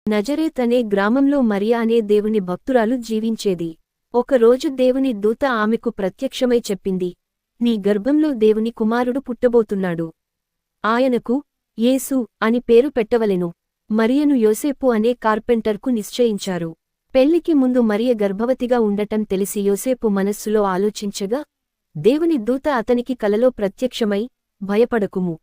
Nazareth అనే గ్రామంలో మరియా అనే దేవుని భక్తురాలు జీవించేది. ఒకరోజు దేవుని దూత ఆమెకు ప్రత్యక్షమై చెప్పింది, నీ గర్భంలో దేవుని కుమారుడు పుట్టబోతున్నాడు. ఆయనకు యేసు అని పేరు పెట్టవలెను. మరియను యోసేపు అనే కార్పెంటర్కు నిశ్చయించారు. పెళ్లికి ముందు మరియ గర్భవతిగా ఉండటం తెలిసి యోసేపు మనస్సులో ఆలోచించగా, దేవుని దూత అతనికి కలలో ప్రత్యక్షమై, భయపడకుము,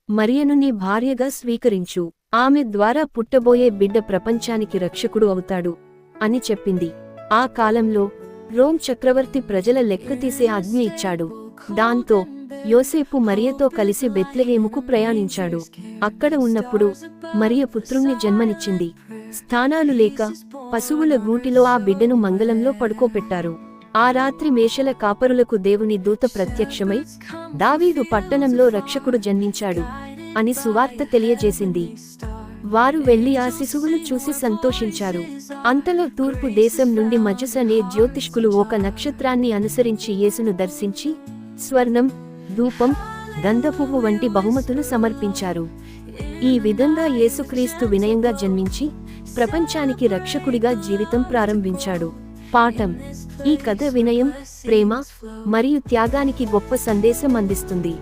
మరియను నీ భార్యగా స్వీకరించు, ఆమె ద్వారా పుట్టబోయే బిడ్డ ప్రపంచానికి రక్షకుడు అవుతాడు అని చెప్పింది. ఆ కాలంలో రోమ్ చక్రవర్తి ప్రజల లెక్కతీసే ఆజ్ఞ ఇచ్చాడు. దాంతో యోసేపు మరియతో కలిసి బెత్లెహేముకు ప్రయాణించాడు. అక్కడ ఉన్నప్పుడు మరియ పుత్రుణ్ణి జన్మనిచ్చింది. స్థానాలు లేక పశువుల గూటిలో ఆ బిడ్డను మంగళంలో పడుకోపెట్టారు. ఆ రాత్రి మేషల కాపరులకు దేవుని దూత ప్రత్యక్షమై, దావీదు పట్టణంలో రక్షకుడు జన్మించాడు అని సువార్త తెలియజేసింది. వారు వెళ్లి ఆ శిశువును చూసి సంతోషించారు. అంతలో తూర్పు దేశం నుండి మజుస్ అనే జ్యోతిష్కులు ఒక నక్షత్రాన్ని అనుసరించి యేసును దర్శించి స్వర్ణం, ధూపం, గంధపువ్వు వంటి బహుమతులు సమర్పించారు. ఈ విధంగా యేసుక్రీస్తు వినయంగా జన్మించి ప్రపంచానికి రక్షకుడిగా జీవితం ప్రారంభించాడు. పాఠం: ఈ కథ వినయం, ప్రేమ మరియు త్యాగానికి గొప్ప సందేశం అందిస్తుంది.